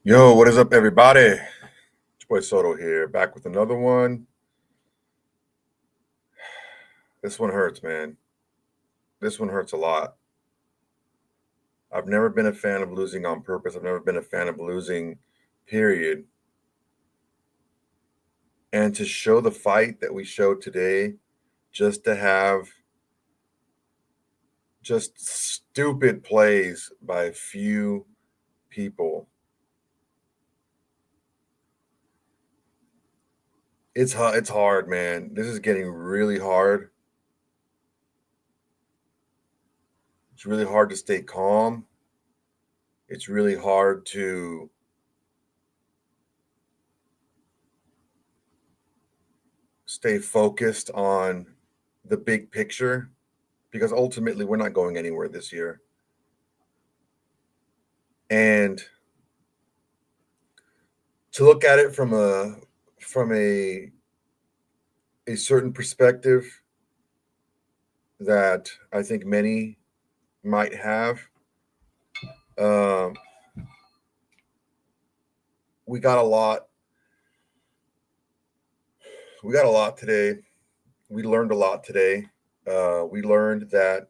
Yo, what is up, everybody? It's your boy Soto here, back with another one. This one hurts, man. This one hurts a lot. I've never been a fan of losing on purpose. I've never been a fan of losing, period. And to show the fight that we showed today, just to have just stupid plays by a few people. It's hard, man. This is getting really hard. It's really hard to stay calm. It's really hard to stay focused on the big picture because ultimately we're not going anywhere this year. And to look at it from a certain perspective that I think many might have, um, we got a lot. We got a lot today. We learned a lot today. We learned that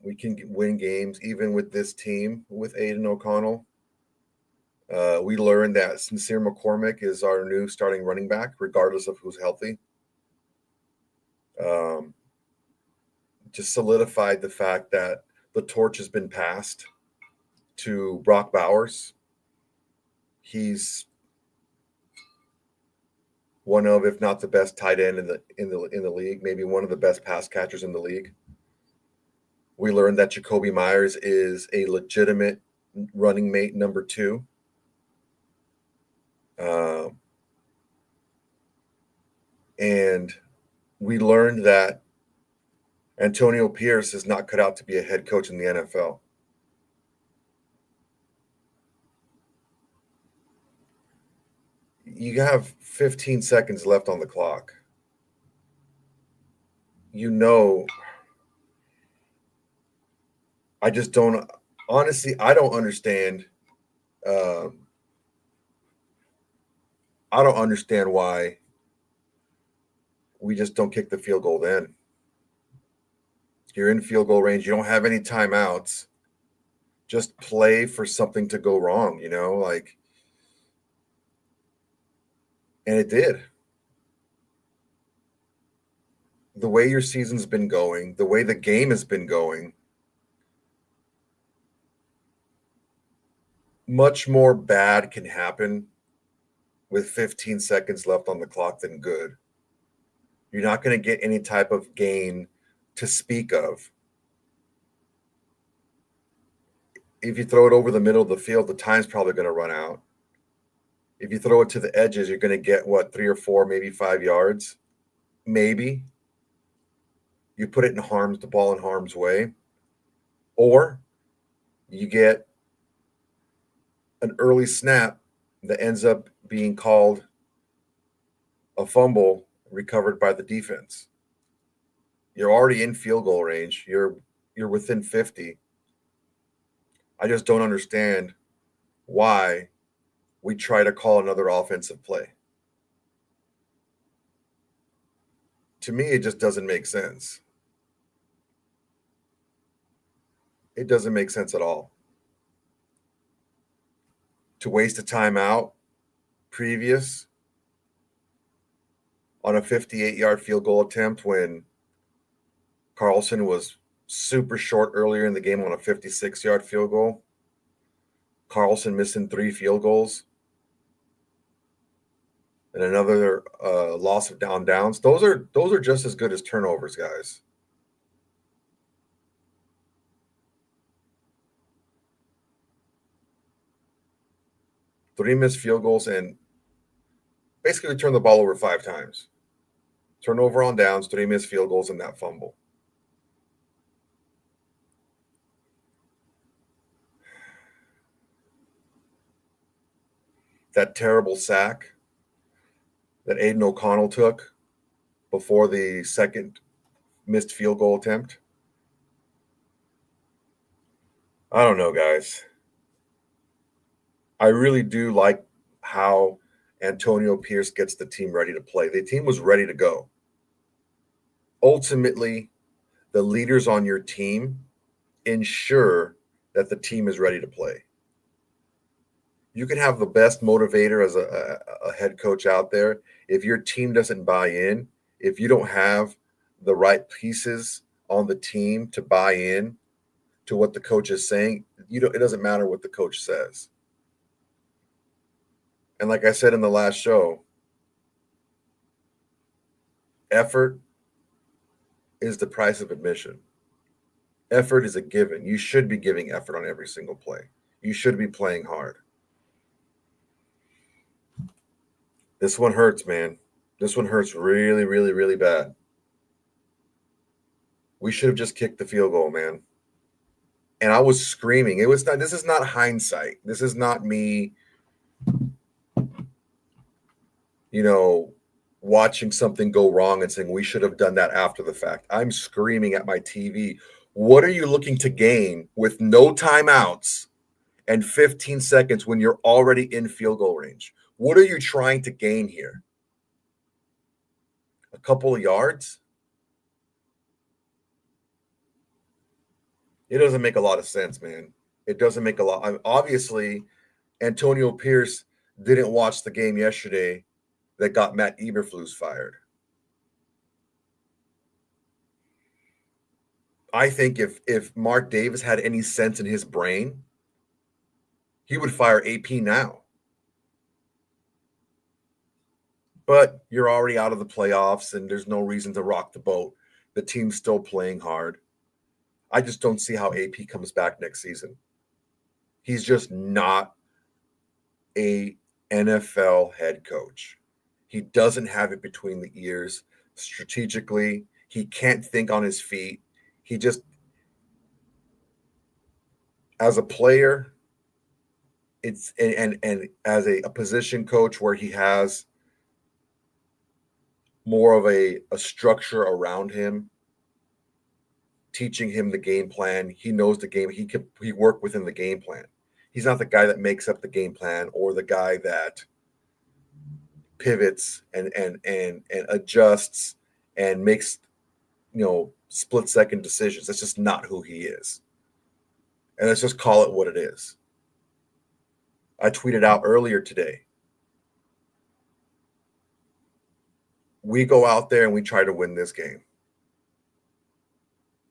we can win games even with this team with Aiden O'Connell. We learned that Sincere McCormick is our new starting running back, regardless of who's healthy. Um, just solidified the fact that the torch has been passed to Brock Bowers. He's one of, if not the best tight end in the league, maybe one of the best pass catchers in the league. We learned that Jacoby Myers is a legitimate running mate number two. And we learned that Antonio Pierce is not cut out to be a head coach in the NFL. You have 15 seconds left on the clock. You know, I just don't, honestly, I don't understand. Um, I don't understand why we just don't kick the field goal then. You're in field goal range. You don't have any timeouts. Just play for something to go wrong, and it did. The way your season's been going, the way the game has been going, much more bad can happen with 15 seconds left on the clock than good. You're not going to get any type of gain to speak of. If you throw it over the middle of the field, the time's probably going to run out. If you throw it to the edges, you're going to get 3 or 4, maybe 5 yards. Maybe. You put it in the ball in harm's way. Or you get an early snap that ends up being called a fumble recovered by the defense. You're already in field goal range. You're within 50. I just don't understand why we try to call another offensive play. To me, it just doesn't make sense. It doesn't make sense at all. To waste a timeout previous on a 58-yard field goal attempt when Carlson was super short earlier in the game on a 56-yard field goal. Carlson missing 3 field goals. And another loss of downs. Those are just as good as turnovers, guys. Three missed field goals and basically turned the ball over 5 times. Turnover on downs, 3 missed field goals, and that fumble. That terrible sack that Aiden O'Connell took before the second missed field goal attempt. I don't know, guys. I really do like how Antonio Pierce gets the team ready to play. The team was ready to go. Ultimately, the leaders on your team ensure that the team is ready to play. You can have the best motivator as a head coach out there. If your team doesn't buy in, if you don't have the right pieces on the team to buy in to what the coach is saying, it doesn't matter what the coach says. And like I said in the last show, effort is the price of admission. Effort is a given. You should be giving effort on every single play. You should be playing hard. This one hurts, man. This one hurts really, really, really bad. We should have just kicked the field goal, man. And I was screaming. This is not hindsight. This is not me, watching something go wrong and saying we should have done that after the fact. I'm screaming at my TV. What are you looking to gain with no timeouts and 15 seconds when you're already in field goal range? What are you trying to gain here? A couple of yards? It doesn't make a lot of sense, man. It doesn't make a lot. Obviously, Antonio Pierce didn't watch the game yesterday that got Matt Eberflus fired. I think if Mark Davis had any sense in his brain, he would fire AP now. But you're already out of the playoffs, and there's no reason to rock the boat. The team's still playing hard. I just don't see how AP comes back next season. He's just not a NFL head coach. He doesn't have it between the ears strategically. He can't think on his feet. He just, as a player, it's and as a position coach where he has more of a structure around him, teaching him the game plan. He knows the game. He work within the game plan. He's not the guy that makes up the game plan or the guy that pivots and adjusts and makes split second decisions. That's just not who he is. And let's just call it what it is. I tweeted out earlier today. We go out there and we try to win this game.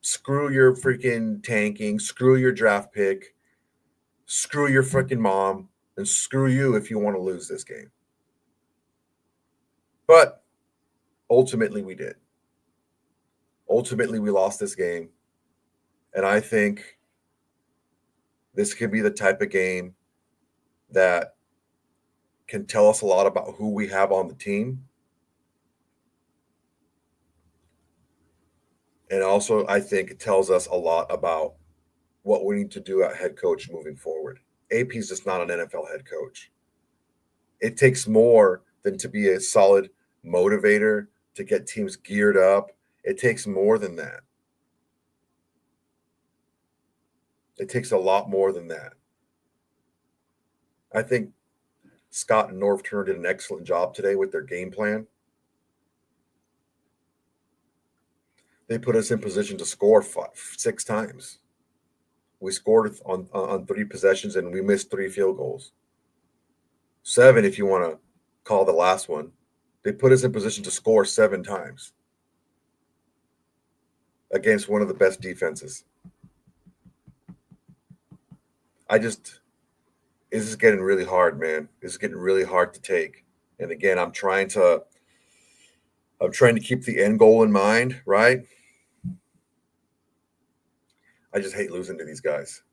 Screw your freaking tanking, screw your draft pick, screw your freaking mom, and screw you if you want to lose this game. But ultimately, we did. Ultimately, we lost this game. And I think this could be the type of game that can tell us a lot about who we have on the team. And also, I think it tells us a lot about what we need to do at head coach moving forward. AP is just not an NFL head coach. It takes more than to be a solid motivator to get teams geared up. It takes more than that. It takes a lot more than that. I think Scott and Norv Turner did an excellent job today with their game plan. They put us in position to score 6 times. We scored on 3 possessions and we missed 3 field goals. 7, if you want to call the last one. They put us in position to score 7 times against one of the best defenses. This is getting really hard, man. This is getting really hard to take. And again, I'm trying to keep the end goal in mind, right? I just hate losing to these guys.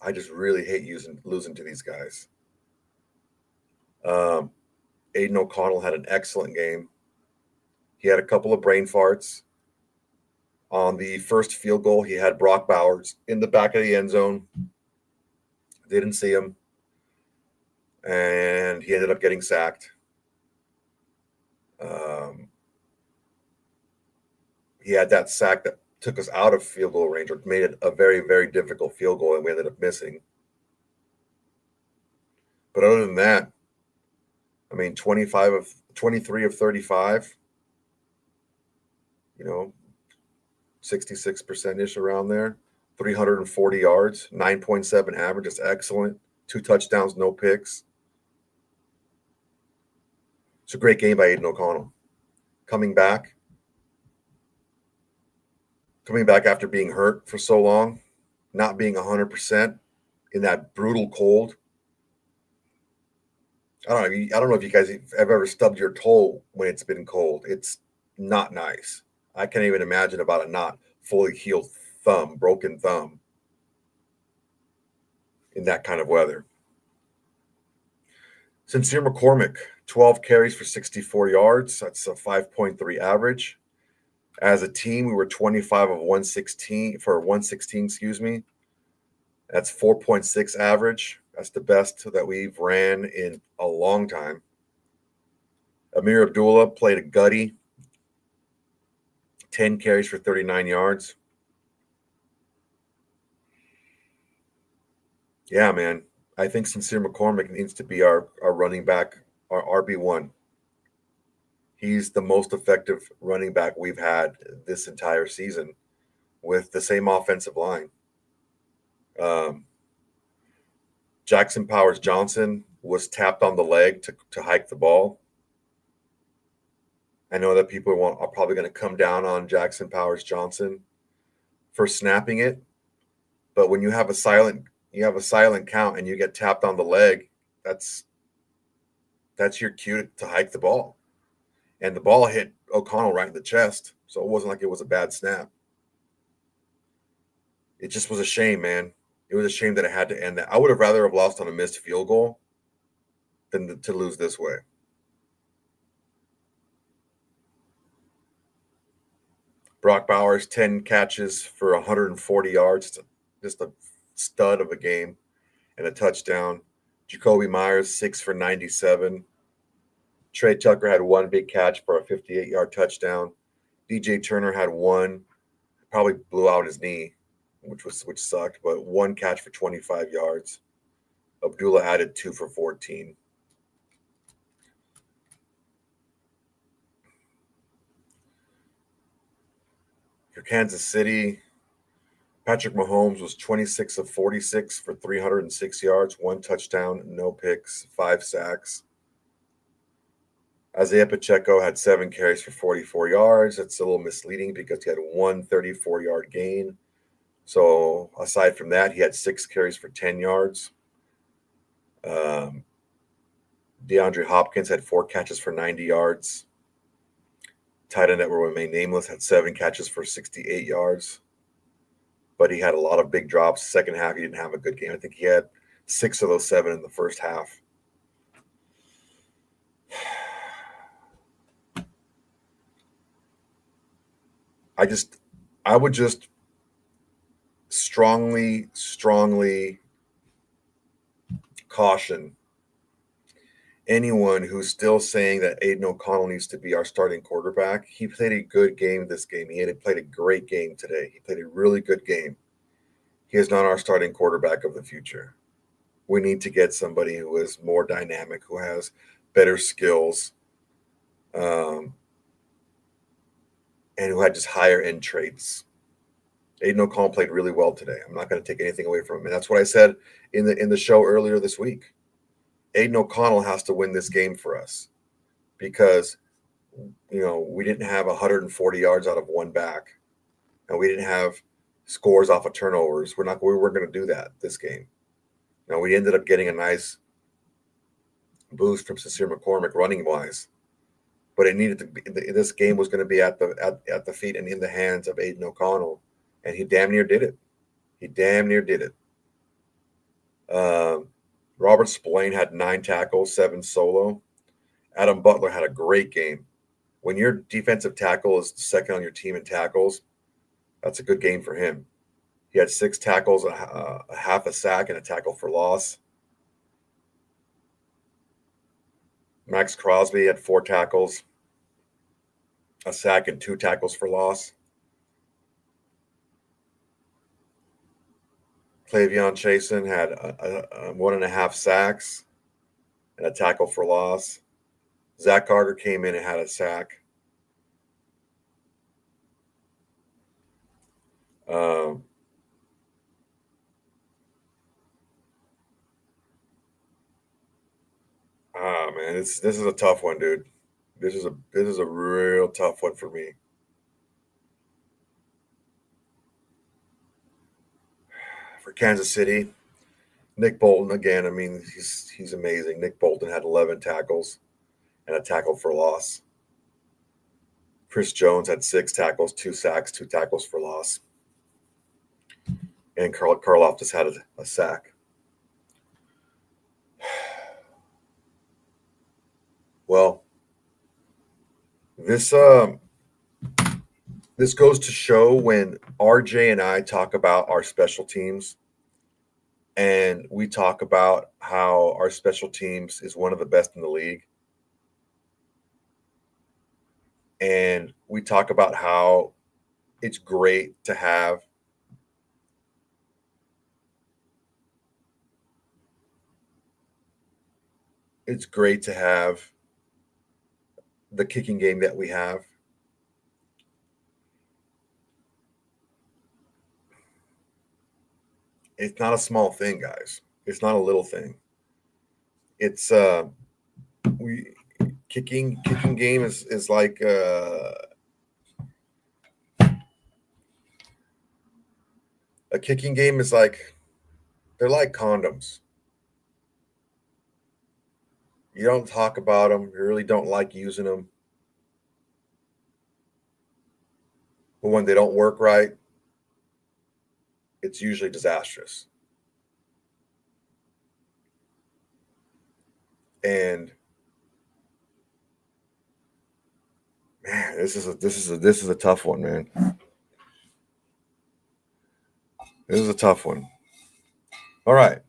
I just really hate losing to these guys. Aiden O'Connell had an excellent game. He had a couple of brain farts. On the first field goal, he had Brock Bowers in the back of the end zone. Didn't see him. And he ended up getting sacked. He had that sack that took us out of field goal range, or made it a very, very difficult field goal, and we ended up missing. But other than that, I mean, 23 of 35, you know, 66% ish around there, 340 yards, 9.7 average. That's excellent. 2 touchdowns, no picks. It's a great game by Aiden O'Connell. Coming back, after being hurt for so long, not being 100% in that brutal cold. I don't know if you guys have ever stubbed your toe when it's been cold. It's not nice. I can't even imagine about a not fully healed broken thumb in that kind of weather. Sincere McCormick, 12 carries for 64 yards. That's a 5.3 average. As a team, we were 25 of 116 for 116, excuse me. That's 4.6 average. That's the best that we've ran in a long time. Amir Abdullah played a gutty 10 carries for 39 yards. Yeah, man. I think Sincere McCormick needs to be our running back, our RB1. He's the most effective running back we've had this entire season with the same offensive line. Jackson Powers Johnson was tapped on the leg to hike the ball. I know that people are probably going to come down on Jackson Powers Johnson for snapping it, but when you have a silent count and you get tapped on the leg, that's your cue to hike the ball. And the ball hit O'Connell right in the chest, so it wasn't like it was a bad snap. It just was a shame, man. It was a shame that it had to end that. I would have rather have lost on a missed field goal than to lose this way. Brock Bowers, 10 catches for 140 yards. Just a stud of a game and a touchdown. Jacoby Myers, 6 for 97. Trey Tucker had one big catch for a 58-yard touchdown. DJ Turner had one, probably blew out his knee, which sucked, but one catch for 25 yards. Abdullah added 2 for 14. For Kansas City, Patrick Mahomes was 26 of 46 for 306 yards, 1 touchdown, no picks, 5 sacks. Isaiah Pacheco had 7 carries for 44 yards. That's a little misleading because he had one 34-yard gain. So aside from that, he had 6 carries for 10 yards. DeAndre Hopkins had 4 catches for 90 yards. Tight end that will remain nameless had 7 catches for 68 yards. But he had a lot of big drops. Second half, he didn't have a good game. I think he had 6 of those 7 in the first half. I would just strongly caution anyone who's still saying that Aiden O'Connell needs to be our starting quarterback. He played a good game this game. He had played a great game today. He played a really good game. He is not our starting quarterback of the future. We need to get somebody who is more dynamic, who has better skills, and who had just higher end traits. Aiden O'Connell played really well today. I'm not going to take anything away from him. And that's what I said in the show earlier this week. Aiden O'Connell has to win this game for us because, we didn't have 140 yards out of one back, and we didn't have scores off of turnovers. We weren't going to do that this game. Now, we ended up getting a nice boost from Sincere McCormick running wise, but it needed to be. This game was going to be at the feet and in the hands of Aiden O'Connell, and he damn near did it. Robert Spillane had 9 tackles, 7 solo. Adam Butler had a great game. When your defensive tackle is second on your team in tackles, that's a good game for him. He had 6 tackles, a half a sack, and a tackle for loss. Max Crosby had 4 tackles, a sack, and 2 tackles for loss. Clavion Chasen had 1.5 sacks, and a tackle for loss. Zach Carter came in and had a sack. Um, man, this is a tough one, dude. This is a real tough one for me. For Kansas City, Nick Bolton again. I mean, he's amazing. Nick Bolton had 11 tackles and a tackle for loss. Chris Jones had 6 tackles, 2 sacks, 2 tackles for loss, and Karloff just had a sack. Well, this this goes to show when RJ and I talk about our special teams, and we talk about how our special teams is one of the best in the league. And we talk about how it's great to have the kicking game that we have. It's not a small thing, guys. It's not a little thing. It's we kicking game is like a kicking game is like they're like condoms. You don't talk about them. You really don't like using them. But when they don't work right, it's usually disastrous. And man, this is a tough one, man. This is a tough one. All right.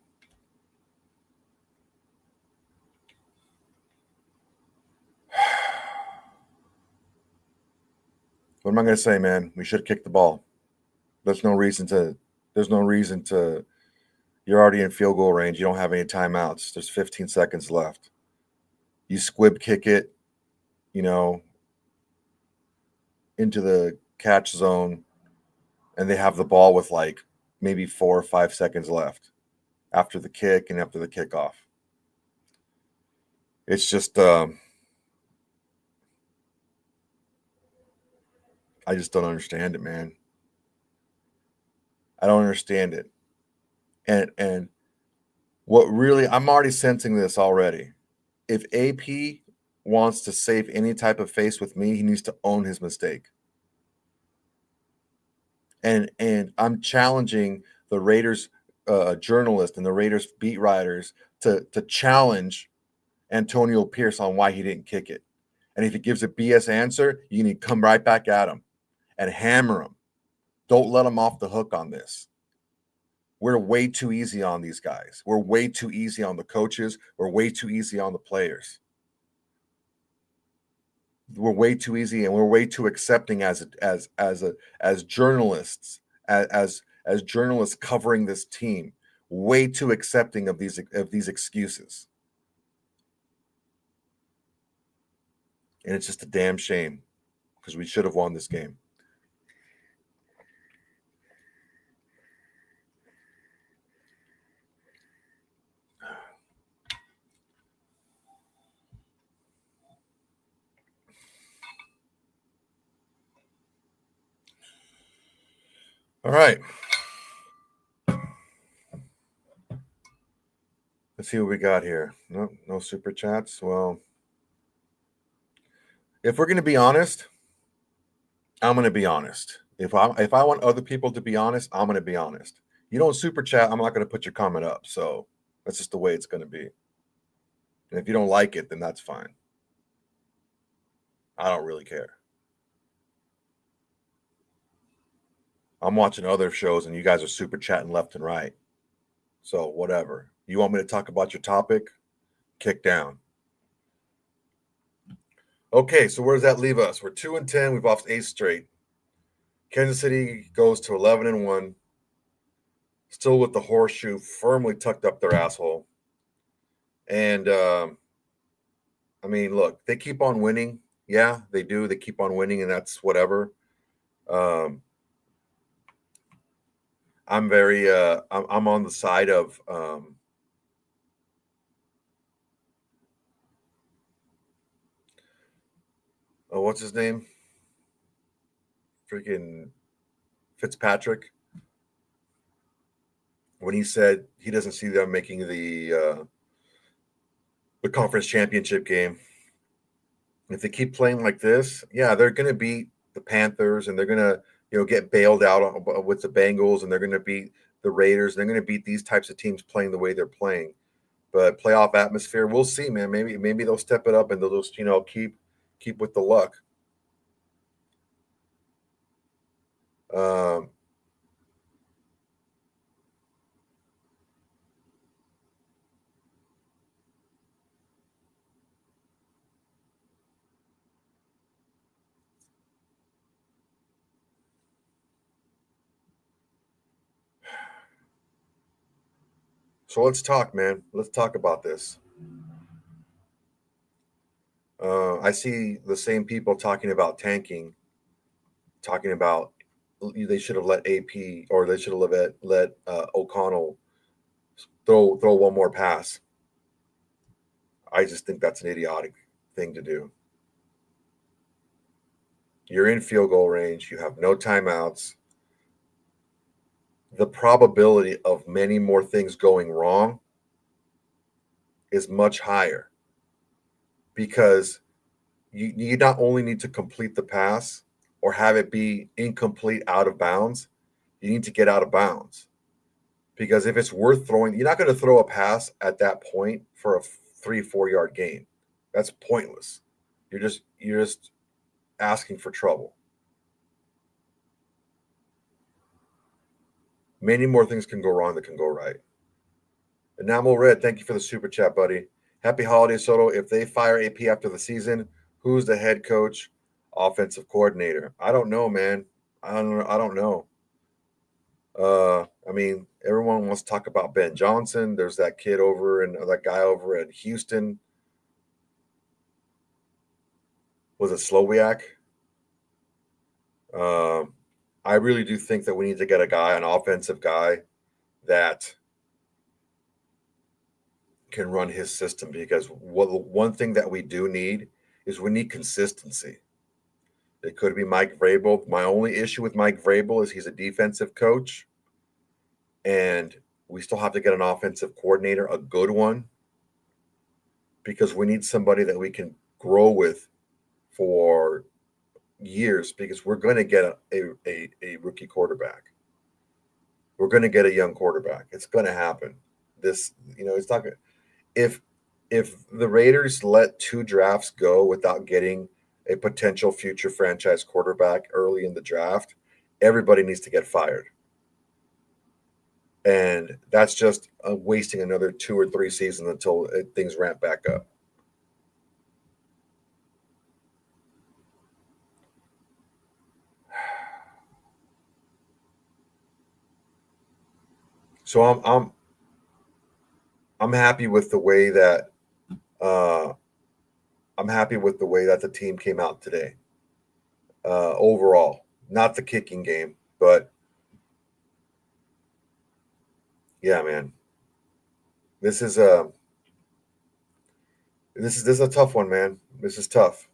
What am I going to say, man? We should kick the ball. There's no reason to. There's no reason to. You're already in field goal range. You don't have any timeouts. There's 15 seconds left. You squib kick it, you know, into the catch zone, and they have the ball with like maybe 4 or 5 seconds left after the kick and after the kickoff. It's just, I just don't understand it, man. I don't understand it. And what really, I'm already sensing this already. If AP wants to save any type of face with me, he needs to own his mistake. And I'm challenging the Raiders journalist and the Raiders beat writers to challenge Antonio Pierce on why he didn't kick it. And if he gives a BS answer, you need to come right back at him and hammer him. Don't let him off the hook on this. We're way too easy on these guys. We're way too easy on the coaches. We're way too easy on the players. We're way too easy, and we're way too accepting as journalists, as journalists covering this team. Way too accepting of these excuses, and it's just a damn shame because we should have won this game. All right. Let's see what we got here. No super chats. Well, if we're going to be honest, I'm going to be honest. If I want other people to be honest, I'm going to be honest. You don't super chat, I'm not going to put your comment up. So that's just the way it's going to be. And if you don't like it, then that's fine. I don't really care. I'm watching other shows and you guys are super chatting left and right. So whatever. You want me to talk about your topic? Kick down. Okay, so where does that leave us? We're 2-10. We've lost 8 straight. Kansas City goes to 11-1. Still with the horseshoe firmly tucked up their asshole. And I mean, look, they keep on winning. Yeah, they do. They keep on winning, and that's whatever. Um, I'm very I'm on the side of oh, what's his name? Freaking Fitzpatrick, when he said he doesn't see them making the conference championship game. If they keep playing like this, yeah, they're going to beat the Panthers, and they're going to get bailed out with the Bengals, and they're going to beat the Raiders. And they're going to beat these types of teams playing the way they're playing. But playoff atmosphere, we'll see, man. Maybe they'll step it up, and they'll just keep with the luck. Um, so let's talk, man. Let's talk about this. I see the same people talking about tanking, talking about they should have let AP, or they should have let O'Connell throw one more pass. I just think that's an idiotic thing to do. You're in field goal range. You have no timeouts. The probability of many more things going wrong is much higher, because you not only need to complete the pass or have it be incomplete out of bounds, you need to get out of bounds. Because if it's worth throwing, you're not going to throw a pass at that point for a 3-4 yard gain. That's pointless. You're just asking for trouble. Many more things can go wrong than can go right. Enamel Red, thank you for the super chat, buddy. Happy holidays, Soto. If they fire AP after the season, who's the head coach, offensive coordinator? I don't know, man. I don't know. I mean, everyone wants to talk about Ben Johnson. There's that kid over and that guy over at Houston. Was it Slowiak? Um, I really do think that we need to get an offensive guy that can run his system, because one thing that we do need is we need consistency. It could be Mike Vrabel. My only issue with Mike Vrabel is he's a defensive coach, and we still have to get an offensive coordinator, a good one, because we need somebody that we can grow with for years, because we're going to get a rookie quarterback. We're going to get a young quarterback. It's going to happen. It's not going. If if the Raiders let 2 drafts go without getting a potential future franchise quarterback early in the draft, everybody needs to get fired. And that's just wasting another 2 or 3 seasons until things ramp back up. So I'm happy with the way that uh, I'm happy with the way that the team came out today. Overall, not the kicking game, but yeah, man, this is a this is a tough one, man. This is tough.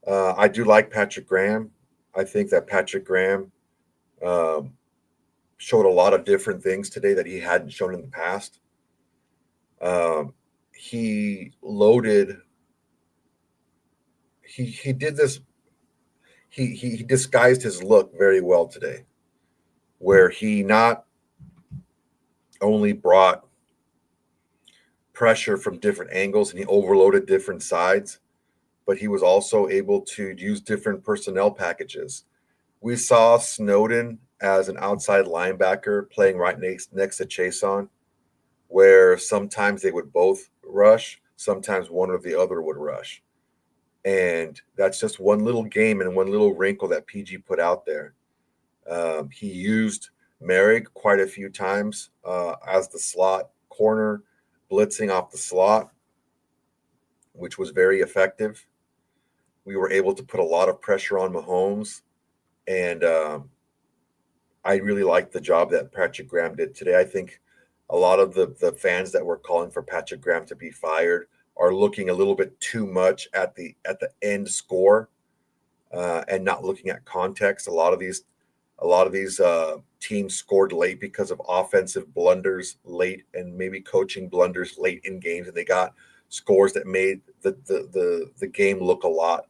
I do like Patrick Graham. I think that Patrick Graham um, showed a lot of different things today that he hadn't shown in the past. He loaded. He did this. He disguised his look very well today, where he not only brought pressure from different angles and he overloaded different sides, but he was also able to use different personnel packages. We saw Snowden as an outside linebacker playing right next to Chason, where sometimes they would both rush, sometimes one or the other would rush. And that's just one little game and one little wrinkle that PG put out there. He used Merrick quite a few times as the slot corner. blitzing off the slot, which was very effective. We were able to put a lot of pressure on Mahomes, and I really liked the job that Patrick Graham did today. I think a lot of the fans that were calling for Patrick Graham to be fired are looking a little bit too much at the end score and not looking at context. A lot of these teams scored late because of offensive blunders late and maybe coaching blunders late in games, and they got scores that made the game look a lot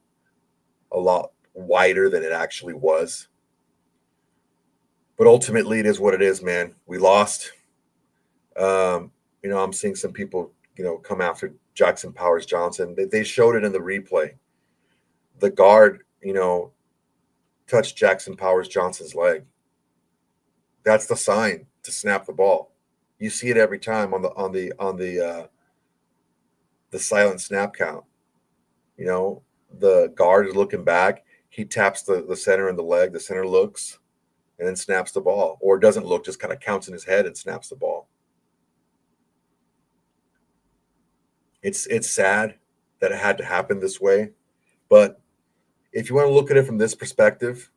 wider than it actually was. But ultimately, it is what it is, man. We lost. I'm seeing some people, come after Jackson Powers Johnson. They showed it in the replay. The guard, touched Jackson Powers Johnson's leg. That's the sign to snap the ball. You see it every time on the silent snap count. The guard is looking back. He taps the center in the leg. The center looks and then snaps the ball, or doesn't look, just kind of counts in his head and snaps the ball. It's sad that it had to happen this way, but if you want to look at it from this perspective,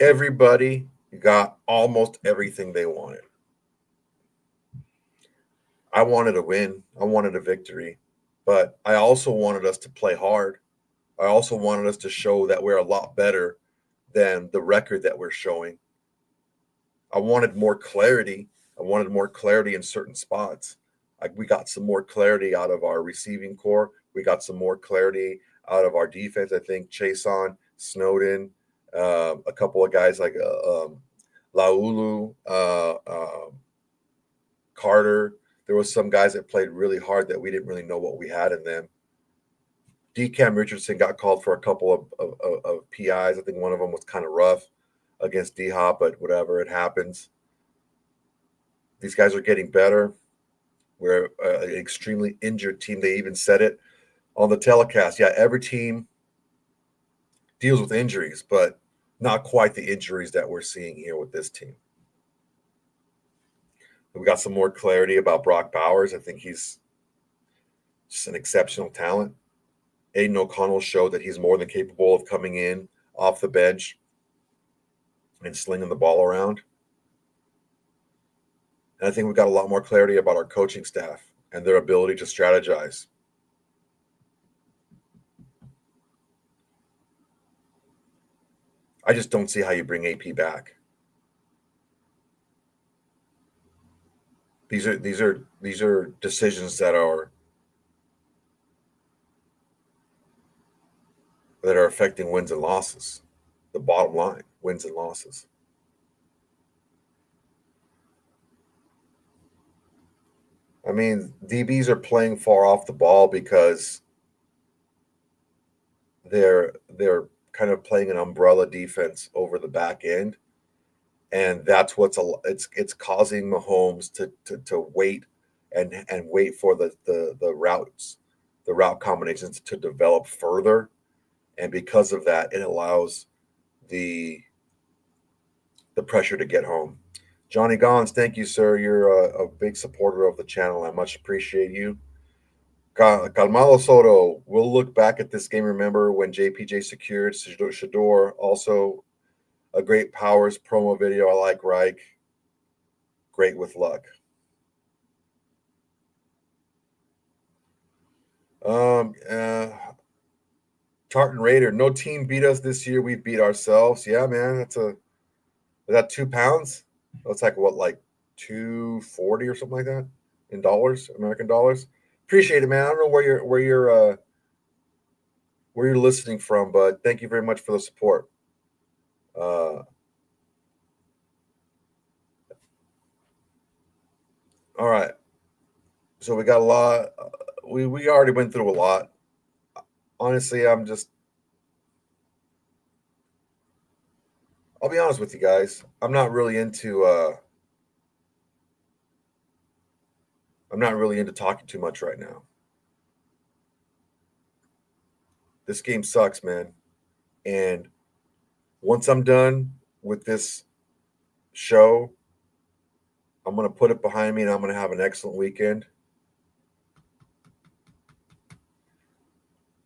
everybody got almost everything they wanted. I wanted a win. I wanted a victory, but I also wanted us to play hard. I also wanted us to show that we're a lot better than the record that we're showing. I wanted more clarity. I wanted more clarity in certain spots. We got some more clarity out of our receiving core. We got some more clarity out of our defense. I think Chason, Snowden, a couple of guys like Laulu, Carter. There was some guys that played really hard that we didn't really know what we had in them. Cam Richardson got called for a couple of PIs. I think one of them was kind of rough against D-Hop, but whatever, it happens. These guys are getting better. We're an extremely injured team. They even said it on the telecast. Yeah, every team deals with injuries, but not quite the injuries that we're seeing here with this team. We got some more clarity about Brock Bowers. I think he's just an exceptional talent. Aiden O'Connell showed that he's more than capable of coming in off the bench and slinging the ball around. And I think we've got a lot more clarity about our coaching staff and their ability to strategize. I just don't see how you bring AP back. These are decisions that are affecting wins and losses. The bottom line, wins and losses. I mean, DBs are playing far off the ball because they're kind of playing an umbrella defense over the back end, and that's it's causing Mahomes to wait and wait for the route combinations to develop further, and because of that, it allows the pressure to get home. Johnny Gons, thank you, sir. You're a big supporter of the channel. I much appreciate you. Calmado Soto, we'll look back at this game. Remember when JPJ secured Shador? Also, a great Powers promo video. I like Reich. Great with luck. Tartan Raider, no team beat us this year. We beat ourselves. Yeah, man. Is that 2 pounds? That's like what, like 240 or something like that in dollars, American dollars. Appreciate it, man. I don't know where you're listening from, but thank you very much for the support. All right. So we got a lot. We already went through a lot. Honestly, I'll be honest with you guys. I'm not really into talking too much right now. This game sucks, man. And once I'm done with this show, I'm going to put it behind me, and I'm going to have an excellent weekend.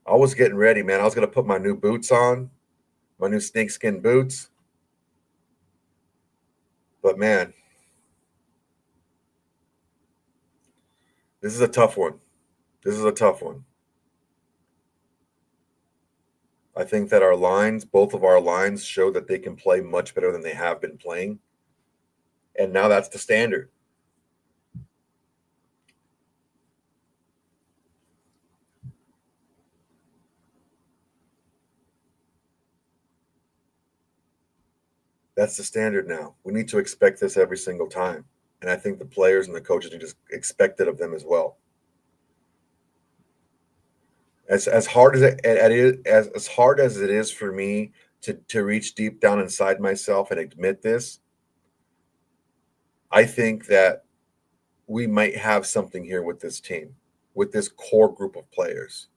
I was getting ready, man. I was going to put my new boots on, my new snakeskin boots. But man, this is a tough one. This is a tough one. I think that our lines, both of our lines, show that they can play much better than they have been playing. And now that's the standard. That's the standard now. We need to expect this every single time. And I think the players and the coaches need to expect it of them as well. As hard as it is, as hard as it is for me to reach deep down inside myself and admit this, I think that we might have something here with this team, with this core group of players.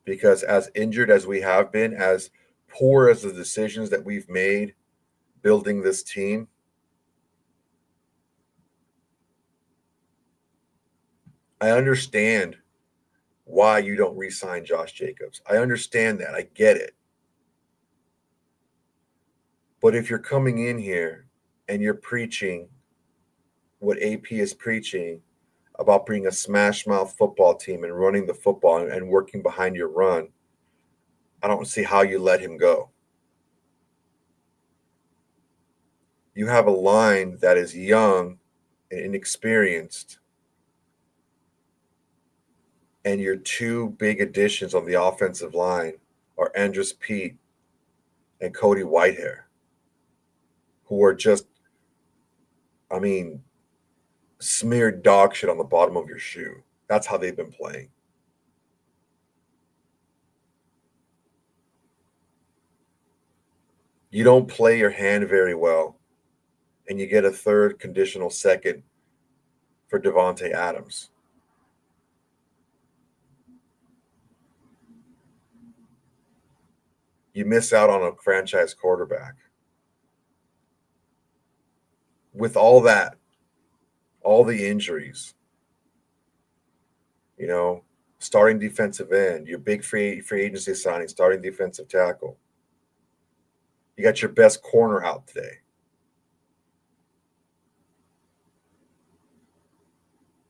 Because as injured as we have been, as poor as the decisions that we've made building this team, I understand why you don't re-sign Josh Jacobs. I understand that. I get it. But if you're coming in here and you're preaching what AP is preaching about being a smash mouth football team and running the football and working behind your run, I don't see how you let him go. You have a line that is young and inexperienced, and your two big additions on the offensive line are Andrus Peat and Cody Whitehair, who are just, I mean, smeared dog shit on the bottom of your shoe. That's how they've been playing. You don't play your hand very well, and you get a third conditional second for Devontae Adams. You miss out on a franchise quarterback. With all that, all the injuries, you know, starting defensive end, your big free agency signing, starting defensive tackle. You got your best corner out today.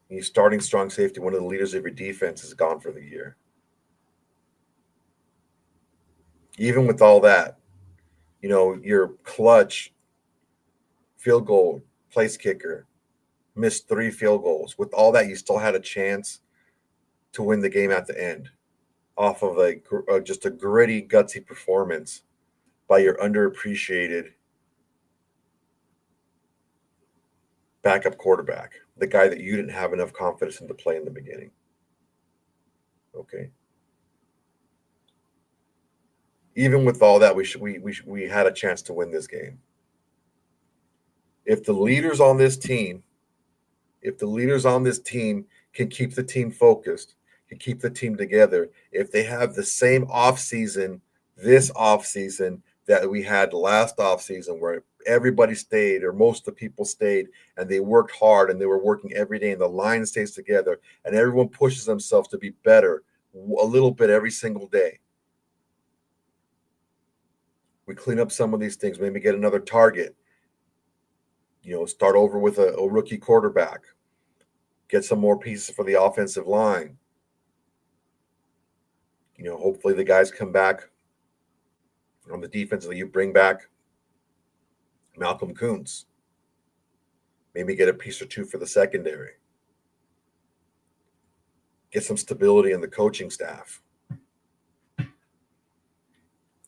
You starting strong safety, one of the leaders of your defense, is gone for the year. Even with all that, you know, your clutch field goal place kicker missed 3 field goals. With all that, you still had a chance to win the game at the end off of just a gritty, gutsy performance by your underappreciated backup quarterback, the guy that you didn't have enough confidence in to play in the beginning. Okay. Even with all that, we had a chance to win this game. If the leaders on this team, can keep the team focused, can keep the team together, if they have the same offseason this offseason that we had last offseason where everybody stayed or most of the people stayed and they worked hard and they were working every day and the line stays together and everyone pushes themselves to be better a little bit every single day. We clean up some of these things, maybe get another target, start over with a rookie quarterback, get some more pieces for the offensive line. Hopefully the guys come back on the defense that you bring back Malcolm Kuntz. Maybe get a piece or two for the secondary. Get some stability in the coaching staff.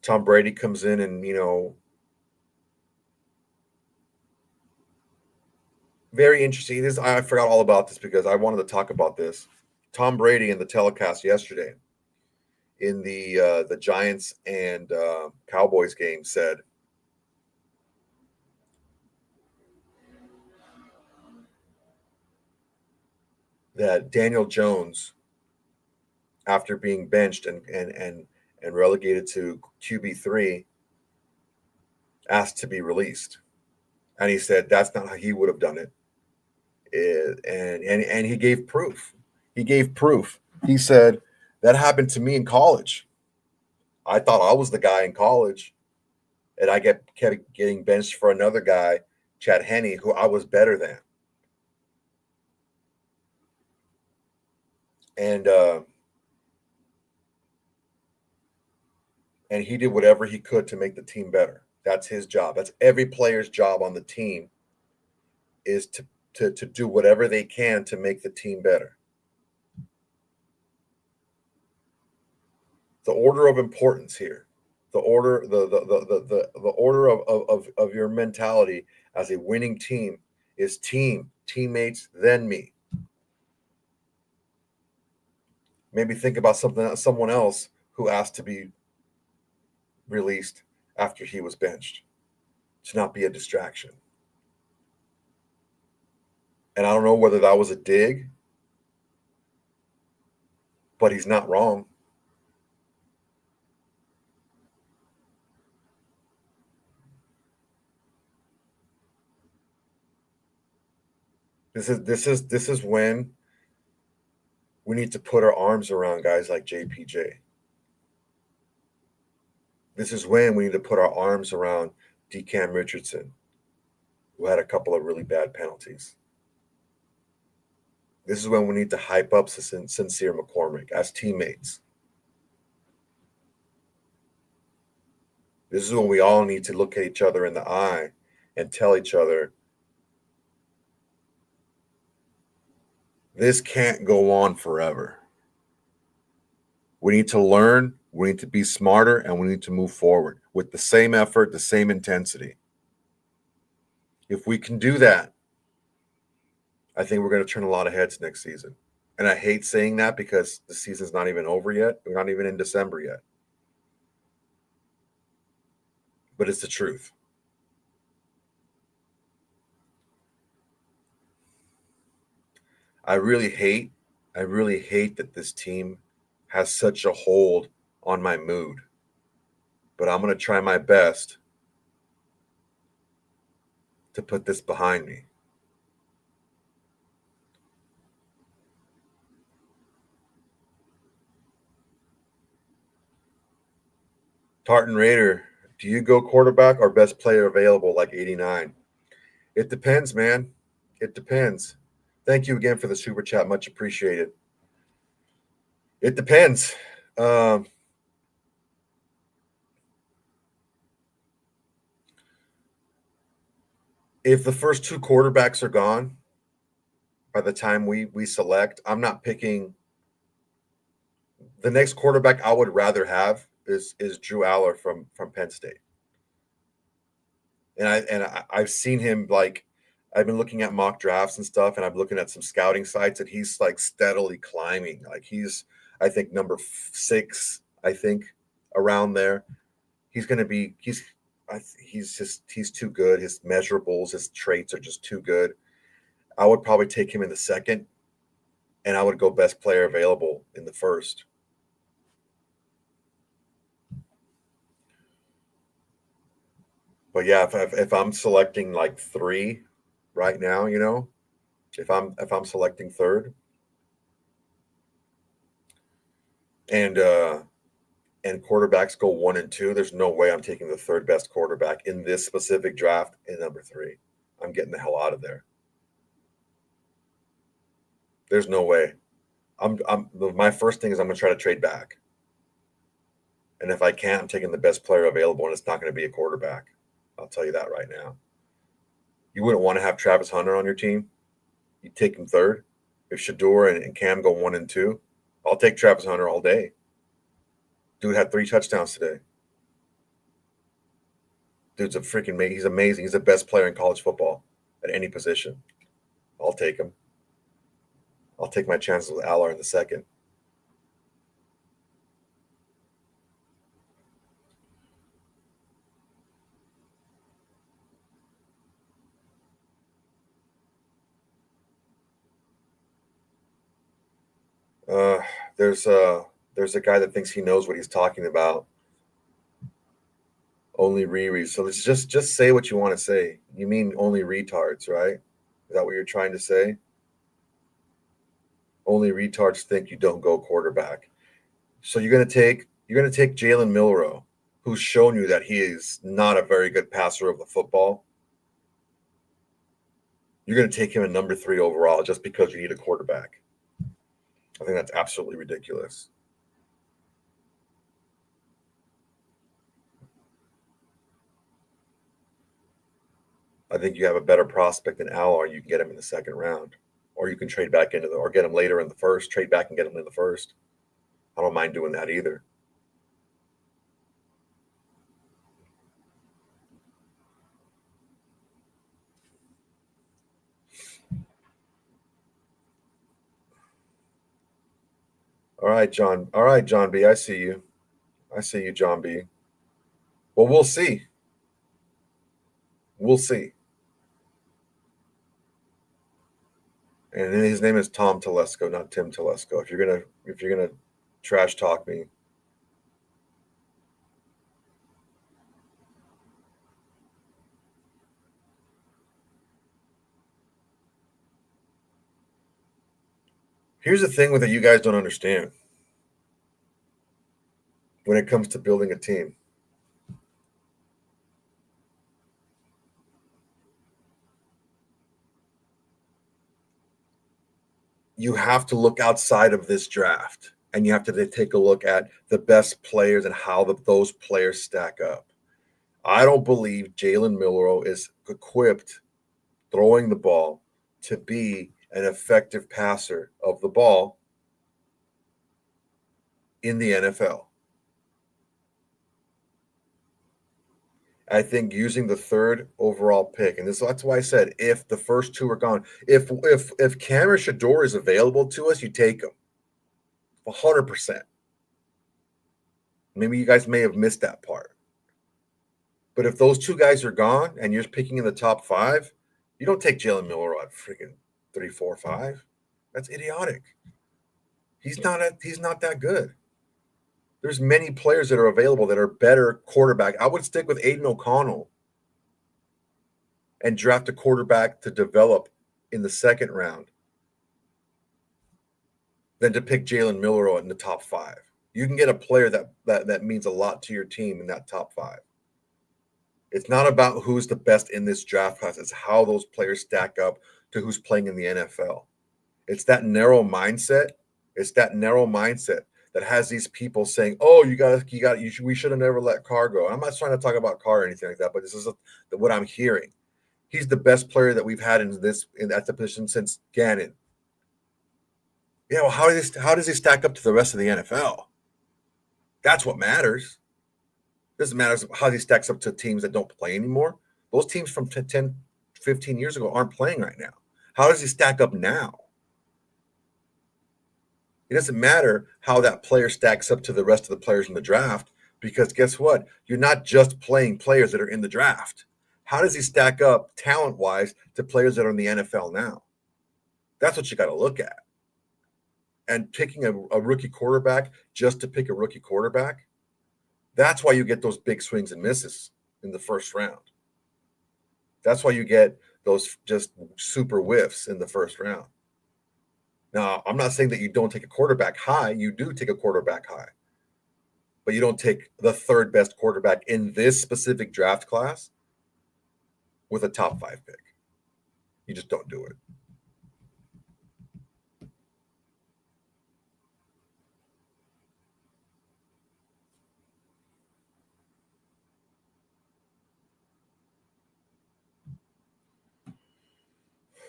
Tom Brady comes in and, very interesting. I forgot all about this because I wanted to talk about this. Tom Brady in the telecast yesterday in the Giants and Cowboys game said that Daniel Jones, after being benched and relegated to QB3, asked to be released. And he said that's not how he would have done it. And he gave proof. He gave proof. He said that happened to me in college. I thought I was the guy in college, and I kept getting benched for another guy, Chad Henne, who I was better than. And and he did whatever he could to make the team better. That's his job. That's every player's job on the team, is to do whatever they can to make the team better. The order of importance here, the order, the order of your mentality as a winning team is teammates, then me. Maybe think about someone else who asked to be released after he was benched, to not be a distraction. And I don't know whether that was a dig, but he's not wrong. This is when we need to put our arms around guys like JPJ. This is when we need to put our arms around DeCam Richardson, who had a couple of really bad penalties. This is when we need to hype up Sincere McCormick as teammates. This is when we all need to look at each other in the eye and tell each other, this can't go on forever. We need to learn, we need to be smarter, and we need to move forward with the same effort, the same intensity. If we can do that, I think we're going to turn a lot of heads next season. And I hate saying that because the season's not even over yet. We're not even in December yet. But it's the truth. I really hate that this team has such a hold on my mood. But I'm going to try my best to put this behind me. Tartan Raider, do you go quarterback or best player available like 89? It depends, man. It depends. Thank you again for the super chat. Much appreciated. It depends. If the first two quarterbacks are gone by the time we select, I'm not picking. The next quarterback I would rather have is Drew Aller from Penn State. I've seen him, like, I've been looking at mock drafts and stuff, and I'm looking at some scouting sites, and he's like steadily climbing. Like he's, I think, number 6, I think, around there. He's going to be he's too good. His measurables, his traits are just too good. I would probably take him in the second, and I would go best player available in the first. But yeah, if I'm selecting like 3 right now, if I'm selecting third, and quarterbacks go 1 and 2, there's no way I'm taking the third best quarterback in this specific draft in number 3. I'm getting the hell out of there. There's no way. My first thing is I'm going to try to trade back. And if I can't, I'm taking the best player available, and it's not going to be a quarterback. I'll tell you that right now. You wouldn't want to have Travis Hunter on your team. You'd take him third. If Shador and Cam go 1 and 2, I'll take Travis Hunter all day. Dude had 3 touchdowns today. Dude's he's amazing. He's the best player in college football at any position. I'll take him. I'll take my chances with Aller in the second. Uh, there's a guy that thinks he knows what he's talking about Only rereads. So let's just say what you want to say. You mean only retards, right? Is that what you're trying to say? Only retards think you don't go quarterback. So you're gonna take Jalen Milrow, who's shown you that he is not a very good passer of the football. You're gonna take him at number 3 overall just because you need a quarterback. I think that's absolutely ridiculous. I think you have a better prospect than Allard. You can get him in the second round, or you can trade back or get him later in the first. Trade back and get him in the first. I don't mind doing that either. All right, John. All right, John B. I see you. I see you, John B. Well, we'll see. We'll see. And his name is Tom Telesco, not Tim Telesco. If you're gonna trash talk me, here's the thing with that you guys don't understand when it comes to building a team. You have to look outside of this draft, and you have to take a look at the best players and how those players stack up. I don't believe Jalen Milrow is equipped throwing the ball to be an effective passer of the ball in the NFL. I think using the third overall pick, and that's why I said if the first two are gone, if Cameron Shador is available to us, you take him 100%. Maybe you guys may have missed that part. But if those two guys are gone and you're picking in the top 5, you don't take Jalen Miller at freaking 3, 4, 5. That's idiotic. He's not that good. There's many players that are available that are better quarterback. I would stick with Aiden O'Connell and draft a quarterback to develop in the second round than to pick Jalen Milrow in the top 5. You can get a player that means a lot to your team in that top 5. It's not about who's the best in this draft class. It's how those players stack up to who's playing in the NFL. It's that narrow mindset. It's that narrow mindset that has these people saying, "Oh, we should have never let Carr go." I'm not trying to talk about Carr or anything like that, but this is what I'm hearing. He's the best player that we've had at the position since Gannon. Yeah, well, how does he stack up to the rest of the NFL? That's what matters. It doesn't matter how he stacks up to teams that don't play anymore. Those teams from 10, 15 years ago aren't playing right now. How does he stack up now? It doesn't matter how that player stacks up to the rest of the players in the draft, because guess what? You're not just playing players that are in the draft. How does he stack up talent-wise to players that are in the NFL now? That's what you got to look at. And picking a rookie quarterback just to pick a rookie quarterback, that's why you get those big swings and misses in the first round. That's why you get those just super whiffs in the first round. Now, I'm not saying that you don't take a quarterback high. You do take a quarterback high. But you don't take the third best quarterback in this specific draft class with a top 5 pick. You just don't do it.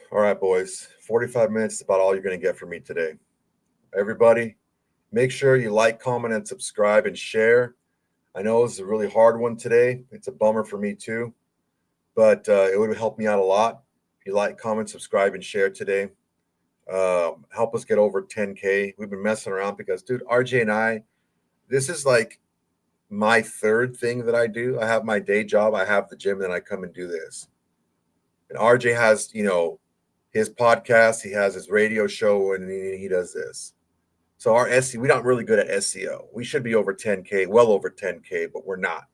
All right, boys. 45 minutes is about all you're going to get from me today. Everybody, make sure you like, comment, and subscribe and share. I know this is a really hard one today. It's a bummer for me too, but it would help me out a lot if you like, comment, subscribe, and share today. Help us get over 10K. We've been messing around because, dude, RJ and I, this is like my third thing that I do. I have my day job, I have the gym, then I come and do this. And RJ has, his podcast, he has his radio show, and he does this. So our SEO, we're not really good at SEO. We should be over 10K, well over 10K, but we're not.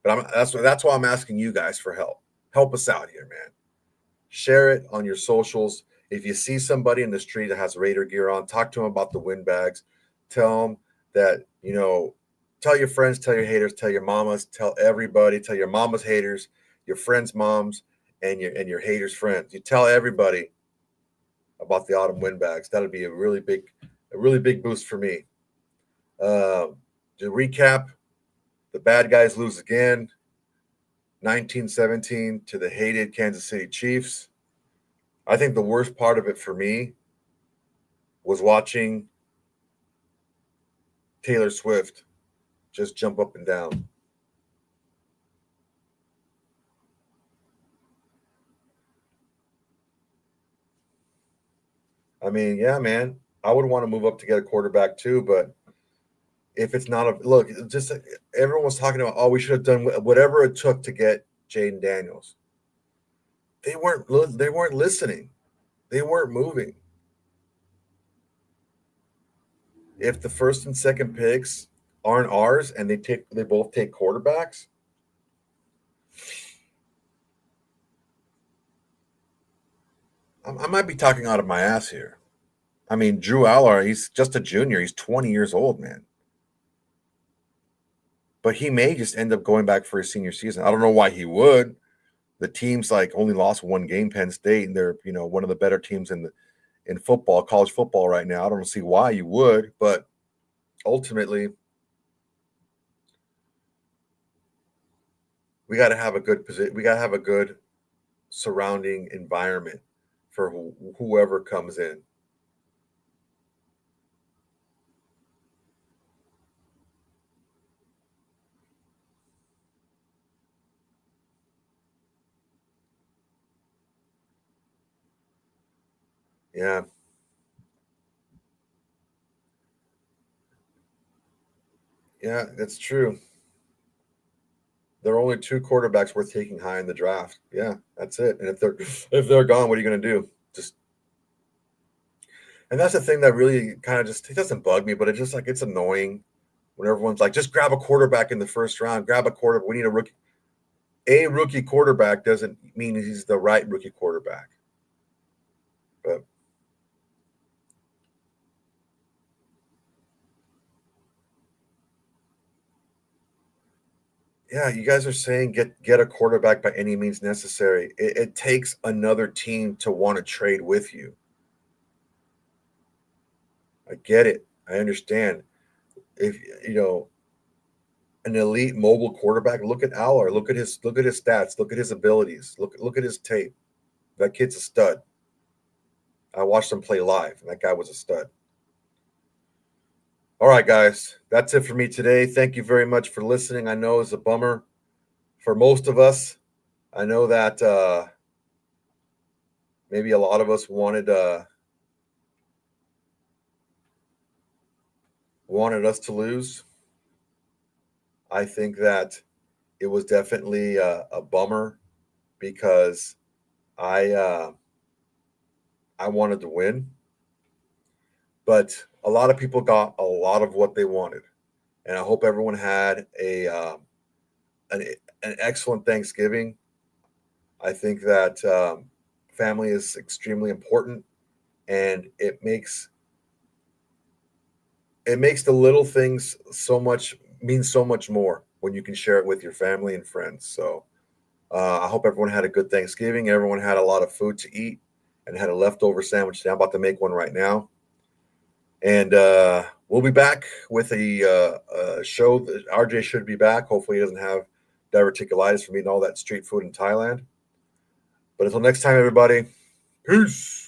But that's why I'm asking you guys for help. Help us out here, man. Share it on your socials. If you see somebody in the street that has Raider gear on, talk to them about the Windbags. Tell them that, tell your friends, tell your haters, tell your mamas, tell everybody, tell your mama's haters, your friends' moms, and your haters' friends. You tell everybody about the autumn Windbags. That'd be a really big boost for me. To recap, the bad guys lose again, 19-17 to the hated Kansas City Chiefs. I think the worst part of it for me was watching Taylor Swift just jump up and down. I mean, yeah, man, I would want to move up to get a quarterback too, but if it's not a look, just everyone was talking about, oh, we should have done whatever it took to get Jaden Daniels. They weren't listening. They weren't moving. If the first and second picks aren't ours and they both take quarterbacks, I might be talking out of my ass here. I mean, Drew Aller, he's just a junior. He's 20 years old, man. But he may just end up going back for his senior season. I don't know why he would. The team's like only lost one game, Penn State, and they're one of the better teams in football, college football right now. I don't see why you would, but ultimately, we got to have a good position. We got to have a good surrounding environment for whoever comes in. Yeah, yeah, that's true. There are only two quarterbacks worth taking high in the draft. Yeah, that's it. And if they're gone, what are you going to do? Just and that's the thing that really kind of just it doesn't bug me, but it's just like it's annoying when everyone's like, just grab a quarterback in the first round. Grab a quarterback. We need a rookie. A rookie quarterback doesn't mean he's the right rookie quarterback. But yeah, you guys are saying get a quarterback by any means necessary. It takes another team to want to trade with you. I get it. I understand. If an elite mobile quarterback, look at Aller. Look at his stats. Look at his abilities. Look at his tape. That kid's a stud. I watched him play live, and that guy was a stud. All right, guys, that's it for me today. Thank you very much for listening. I know it's a bummer for most of us. I know that maybe a lot of us wanted us to lose. I think that it was definitely a bummer because I uh, I wanted to win, but a lot of people got a lot of what they wanted, and I hope everyone had an, an excellent Thanksgiving. I think that family is extremely important, and it makes the little things so much more when you can share it with your family and friends. So I hope everyone had a good Thanksgiving. Everyone had a lot of food to eat and had a leftover sandwich. I'm about to make one right now. And we'll be back with a show. RJ should be back. Hopefully, he doesn't have diverticulitis from eating all that street food in Thailand. But until next time, everybody, peace.